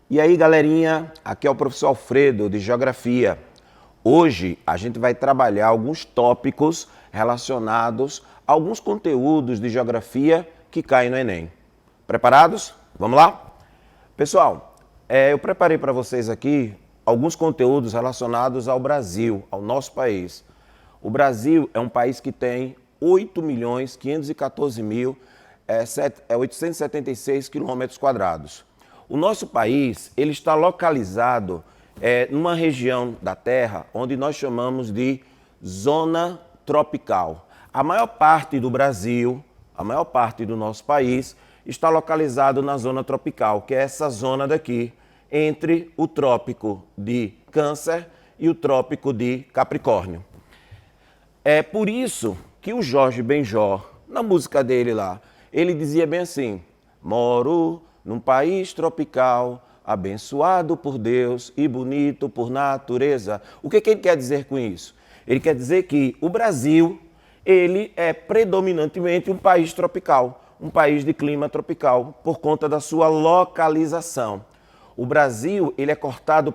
E aí, galerinha, aqui é o professor Alfredo, de Geografia. Hoje a gente vai trabalhar alguns tópicos relacionados a alguns conteúdos de Geografia que caem no Enem. Preparados? Vamos lá? Pessoal, eu preparei para vocês aqui alguns conteúdos relacionados ao Brasil, ao nosso país. O Brasil é um país que tem 8.514.876 quilômetros quadrados. O nosso país ele está localizado numa região da Terra onde nós chamamos de zona tropical. A maior parte do Brasil, a maior parte do nosso país está localizado na zona tropical, que é essa zona daqui, entre o trópico de Câncer e o trópico de Capricórnio. É por isso que o Jorge Benjor, na música dele lá, ele dizia bem assim: moro num país tropical, abençoado por Deus e bonito por natureza. O que ele quer dizer com isso? Ele quer dizer que o Brasil, ele é predominantemente um país tropical, um país de clima tropical, por conta da sua localização. O Brasil, ele é cortado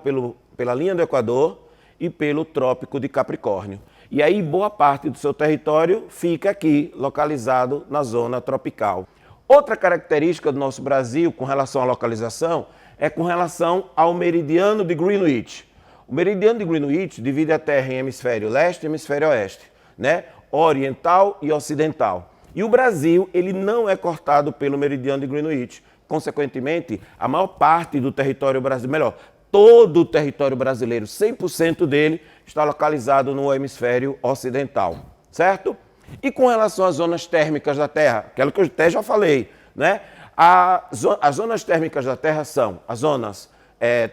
pela linha do Equador e pelo trópico de Capricórnio. E aí, boa parte do seu território fica aqui, localizado na zona tropical. Outra característica do nosso Brasil com relação à localização é com relação ao meridiano de Greenwich. O meridiano de Greenwich divide a Terra em hemisfério leste e hemisfério oeste, né? Oriental e ocidental. E o Brasil, ele não é cortado pelo meridiano de Greenwich. Consequentemente, a maior parte do território brasileiro, melhor, todo o território brasileiro, 100% dele, está localizado no hemisfério ocidental, certo? E com relação às zonas térmicas da Terra, aquela que eu até já falei, né? As zonas térmicas da Terra são as zonas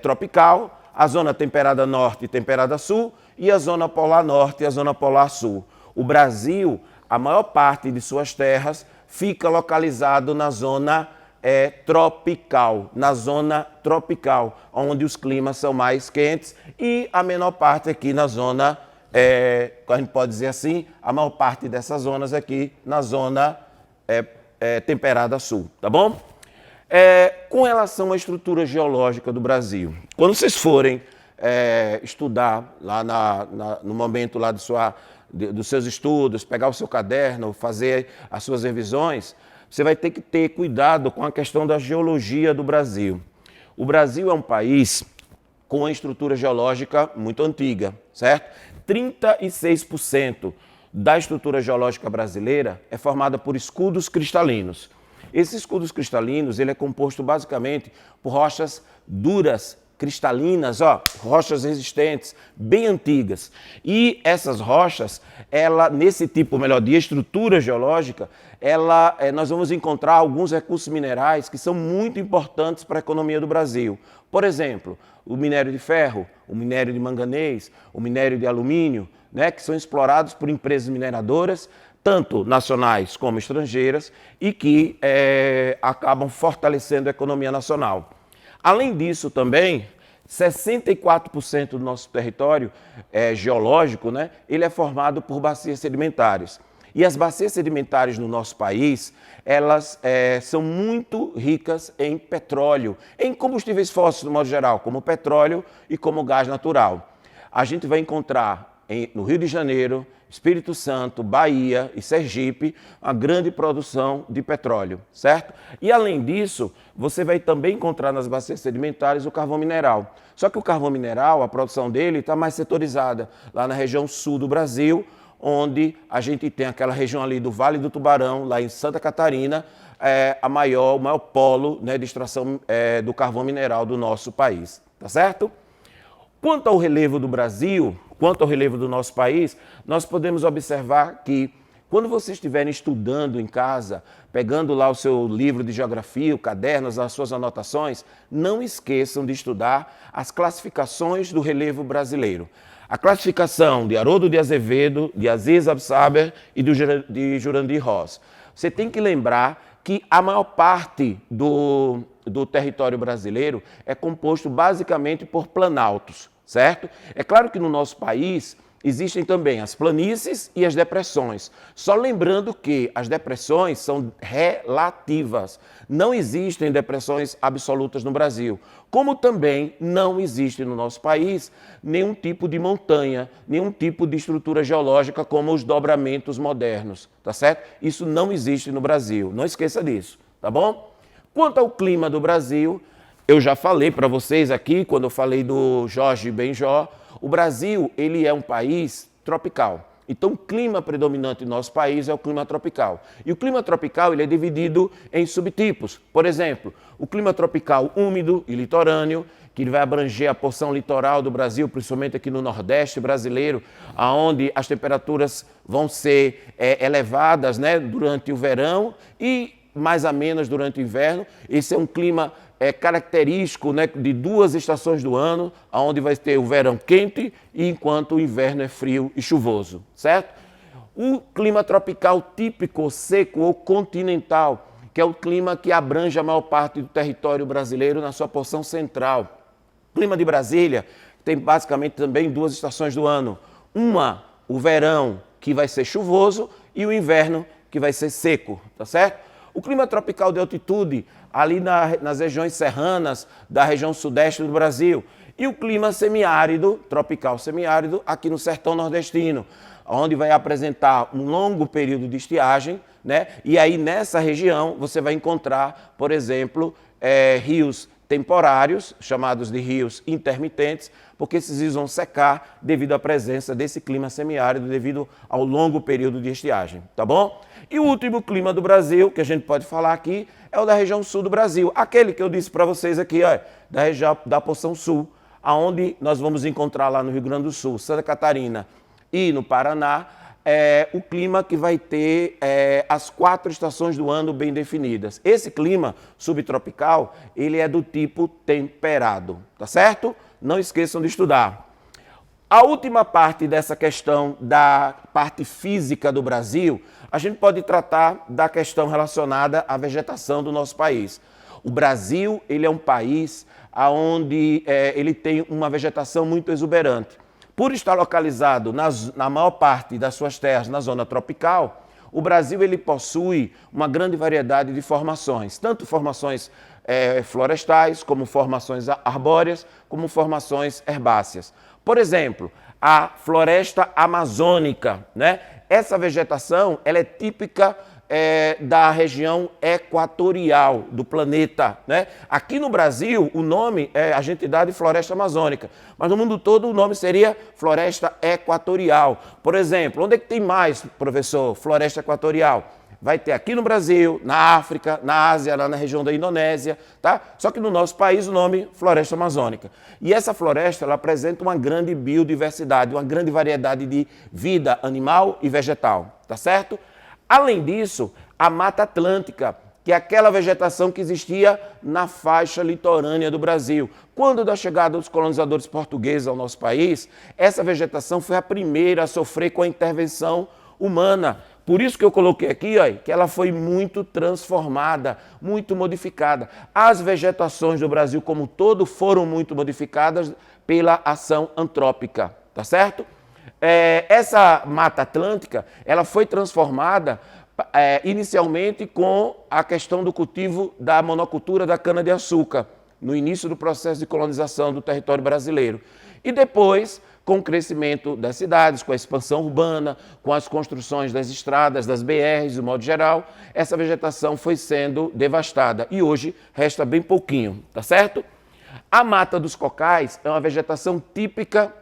tropical, a zona temperada norte e temperada sul, e a zona polar norte e a zona polar sul. O Brasil, a maior parte de suas terras fica localizado na zona tropical, onde os climas são mais quentes, e a menor parte aqui na zona, a gente pode dizer assim, a maior parte dessas zonas aqui na zona temperada sul, tá bom? Com relação à estrutura geológica do Brasil, quando vocês forem estudar lá no momento lá dos seus estudos, pegar o seu caderno, fazer as suas revisões, você vai ter que ter cuidado com a questão da geologia do Brasil. O Brasil é um país com uma estrutura geológica muito antiga, certo? 36% da estrutura geológica brasileira é formada por escudos cristalinos. Esses escudos cristalinos, ele é composto basicamente por rochas duras, cristalinas, rochas resistentes, bem antigas. E essas rochas, nesse tipo, de estrutura geológica, nós vamos encontrar alguns recursos minerais que são muito importantes para a economia do Brasil. Por exemplo, o minério de ferro, o minério de manganês, o minério de alumínio, né, que são explorados por empresas mineradoras, tanto nacionais como estrangeiras, e que acabam fortalecendo a economia nacional. Além disso também, 64% do nosso território geológico, né, ele é formado por bacias sedimentares. E as bacias sedimentares no nosso país, elas são muito ricas em petróleo, em combustíveis fósseis, no modo geral, como petróleo e como gás natural. A gente vai encontrar no Rio de Janeiro, Espírito Santo, Bahia e Sergipe, uma grande produção de petróleo, certo? E além disso, você vai também encontrar nas bacias sedimentares o carvão mineral. Só que o carvão mineral, a produção dele está mais setorizada, lá na região sul do Brasil, onde a gente tem aquela região ali do Vale do Tubarão, lá em Santa Catarina, o maior polo, né, de extração do carvão mineral do nosso país, tá certo? Quanto ao relevo do Brasil, quanto ao relevo do nosso país, nós podemos observar que quando vocês estiverem estudando em casa, pegando lá o seu livro de geografia, o caderno, as suas anotações, não esqueçam de estudar as classificações do relevo brasileiro. A classificação de Haroldo de Azevedo, de Aziz Absaber e de Jurandir Ross. Você tem que lembrar que a maior parte do território brasileiro é composto basicamente por planaltos, certo? É claro que no nosso país existem também as planícies e as depressões. Só lembrando que as depressões são relativas. Não existem depressões absolutas no Brasil. Como também não existe no nosso país nenhum tipo de montanha, nenhum tipo de estrutura geológica como os dobramentos modernos, tá certo? Isso não existe no Brasil. Não esqueça disso, tá bom? Quanto ao clima do Brasil, eu já falei para vocês aqui, quando eu falei do Jorge Benjor, o Brasil, ele é um país tropical. Então, o clima predominante do nosso país é o clima tropical. E o clima tropical ele é dividido em subtipos. Por exemplo, o clima tropical úmido e litorâneo, que ele vai abranger a porção litoral do Brasil, principalmente aqui no Nordeste brasileiro, onde as temperaturas vão ser elevadas, né, durante o verão e mais amenas durante o inverno. Esse é um clima característico, né, de duas estações do ano, onde vai ter o verão quente e enquanto o inverno é frio e chuvoso, certo? O clima tropical típico, seco ou continental, que é o clima que abrange a maior parte do território brasileiro na sua porção central. O clima de Brasília tem basicamente também duas estações do ano. Uma, o verão, que vai ser chuvoso, e o inverno, que vai ser seco, tá certo? O clima tropical de altitude, ali nas regiões serranas da região sudeste do Brasil. E o clima semiárido, tropical semiárido, aqui no sertão nordestino, onde vai apresentar um longo período de estiagem, né? E aí nessa região você vai encontrar, por exemplo, rios temporários, chamados de rios intermitentes, porque esses rios vão secar devido à presença desse clima semiárido, devido ao longo período de estiagem, tá bom? E o último clima do Brasil, que a gente pode falar aqui, é o da região sul do Brasil. Aquele que eu disse para vocês aqui, ó, da região da porção sul, aonde nós vamos encontrar lá no Rio Grande do Sul, Santa Catarina e no Paraná, o clima que vai ter as 4 estações do ano bem definidas. Esse clima subtropical, ele é do tipo temperado, tá certo? Não esqueçam de estudar. A última parte dessa questão da parte física do Brasil, a gente pode tratar da questão relacionada à vegetação do nosso país. O Brasil, ele é um país onde ele tem uma vegetação muito exuberante. Por estar localizado na maior parte das suas terras na zona tropical, o Brasil ele possui uma grande variedade de formações, tanto formações florestais, como formações arbóreas, como formações herbáceas. Por exemplo, a floresta amazônica, né? Essa vegetação ela é típica da região equatorial do planeta, né? Aqui no Brasil, o nome a gente dá de floresta amazônica, mas no mundo todo o nome seria floresta equatorial. Por exemplo, onde é que tem mais, professor, floresta equatorial? Vai ter aqui no Brasil, na África, na Ásia, lá na região da Indonésia, tá? Só que no nosso país o nome floresta amazônica. E essa floresta ela apresenta uma grande biodiversidade, uma grande variedade de vida animal e vegetal, tá certo? Além disso, a Mata Atlântica, que é aquela vegetação que existia na faixa litorânea do Brasil. Quando da chegada dos colonizadores portugueses ao nosso país, essa vegetação foi a primeira a sofrer com a intervenção humana. Por isso que eu coloquei aqui, ó, que ela foi muito transformada, muito modificada. As vegetações do Brasil como um todo foram muito modificadas pela ação antrópica, tá certo? Essa Mata Atlântica, ela foi transformada inicialmente com a questão do cultivo da monocultura da cana-de-açúcar, no início do processo de colonização do território brasileiro. E depois, com o crescimento das cidades, com a expansão urbana, com as construções das estradas, das BRs, de modo geral, essa vegetação foi sendo devastada e hoje resta bem pouquinho, tá certo? A Mata dos Cocais é uma vegetação típica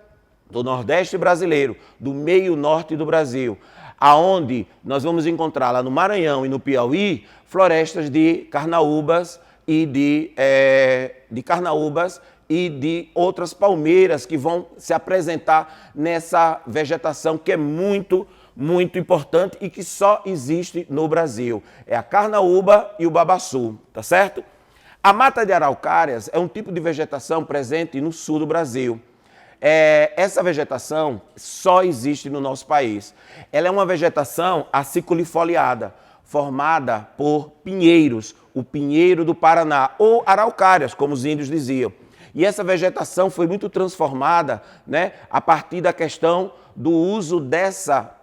do Nordeste brasileiro, do meio norte do Brasil, aonde nós vamos encontrar lá no Maranhão e no Piauí florestas de carnaúbas e de outras palmeiras que vão se apresentar nessa vegetação que é muito, muito importante e que só existe no Brasil. É a carnaúba e o babaçu, tá certo? A mata de araucárias é um tipo de vegetação presente no sul do Brasil. Essa vegetação só existe no nosso país. Ela é uma vegetação aciculifoliada, formada por pinheiros, o pinheiro do Paraná, ou araucárias, como os índios diziam. E essa vegetação foi muito transformada, né, a partir da questão do uso dessa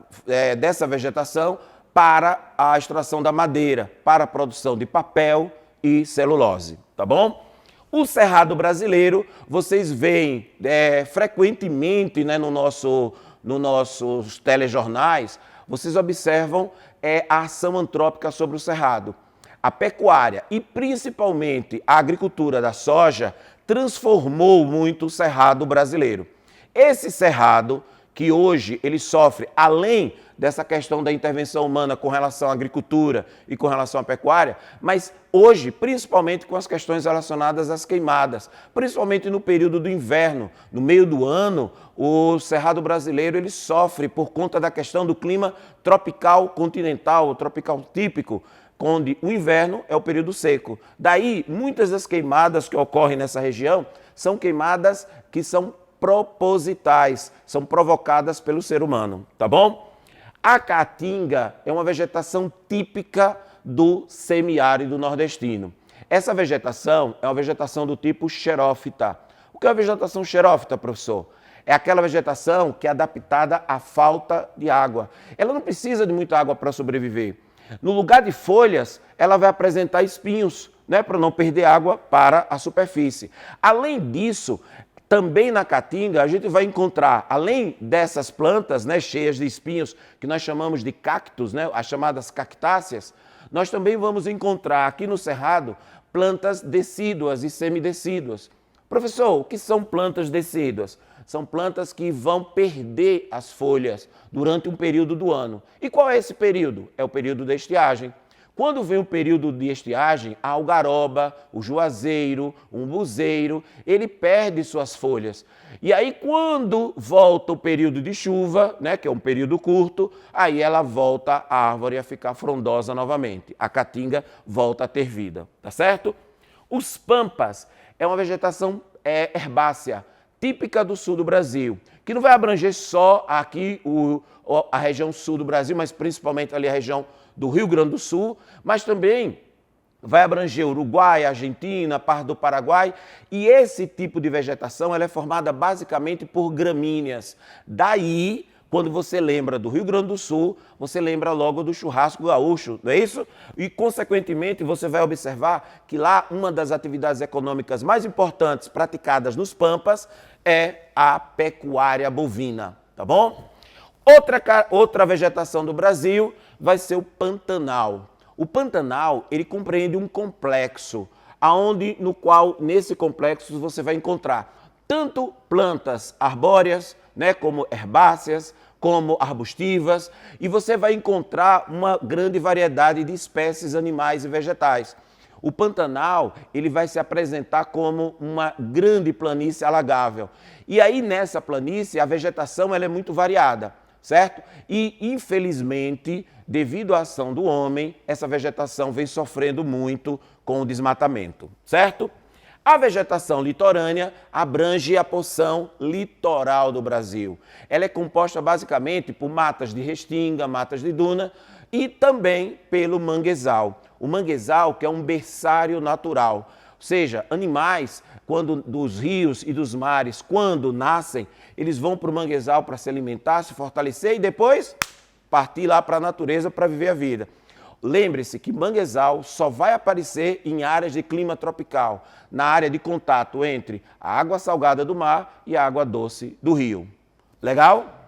vegetação para a extração da madeira, para a produção de papel e celulose, tá bom? O Cerrado brasileiro, vocês veem frequentemente, né, nos nossos telejornais, vocês observam a ação antrópica sobre o Cerrado. A pecuária e principalmente a agricultura da soja transformou muito o Cerrado brasileiro. Esse Cerrado, que hoje ele sofre, além dessa questão da intervenção humana com relação à agricultura e com relação à pecuária, mas hoje, principalmente com as questões relacionadas às queimadas, principalmente no período do inverno, no meio do ano, o Cerrado brasileiro ele sofre por conta da questão do clima tropical continental, tropical típico, onde o inverno é o período seco. Daí, muitas das queimadas que ocorrem nessa região são queimadas que são propositais, são provocadas pelo ser humano, tá bom? A caatinga é uma vegetação típica do semiárido nordestino. Essa vegetação é uma vegetação do tipo xerófita. O que é a vegetação xerófita, professor? É aquela vegetação que é adaptada à falta de água. Ela não precisa de muita água para sobreviver. No lugar de folhas, ela vai apresentar espinhos, né, para não perder água para a superfície. Além disso, também na caatinga a gente vai encontrar, além dessas plantas, né, cheias de espinhos, que nós chamamos de cactos, né, as chamadas cactáceas, nós também vamos encontrar aqui no Cerrado plantas decíduas e semidecíduas. Professor, o que são plantas decíduas? São plantas que vão perder as folhas durante um período do ano. E qual é esse período? É o período da estiagem. Quando vem o período de estiagem, a algaroba, o juazeiro, o umbuzeiro, ele perde suas folhas. E aí, quando volta o período de chuva, né, que é um período curto, aí ela volta a árvore a ficar frondosa novamente. A caatinga volta a ter vida, tá certo? Os pampas é uma vegetação herbácea, típica do sul do Brasil, que não vai abranger só aqui a região sul do Brasil, mas principalmente ali a região do Rio Grande do Sul, mas também vai abranger Uruguai, Argentina, parte do Paraguai, e esse tipo de vegetação ela é formada basicamente por gramíneas. Daí, quando você lembra do Rio Grande do Sul, você lembra logo do churrasco gaúcho, não é isso? E, consequentemente, você vai observar que lá uma das atividades econômicas mais importantes praticadas nos pampas é a pecuária bovina, tá bom? Outra vegetação do Brasil vai ser o Pantanal. O Pantanal, ele compreende um complexo, no qual, nesse complexo, você vai encontrar tanto plantas arbóreas, né, como herbáceas, como arbustivas, e você vai encontrar uma grande variedade de espécies animais e vegetais. O Pantanal, ele vai se apresentar como uma grande planície alagável. E aí, nessa planície, a vegetação ela é muito variada, certo? E, infelizmente, devido à ação do homem, essa vegetação vem sofrendo muito com o desmatamento, certo? A vegetação litorânea abrange a porção litoral do Brasil. Ela é composta basicamente por matas de restinga, matas de duna e também pelo manguezal. O manguezal, que é um berçário natural, ou seja, animais dos rios e dos mares, quando nascem, eles vão para o manguezal para se alimentar, se fortalecer e depois partir lá para a natureza para viver a vida. Lembre-se que manguezal só vai aparecer em áreas de clima tropical, na área de contato entre a água salgada do mar e a água doce do rio. Legal?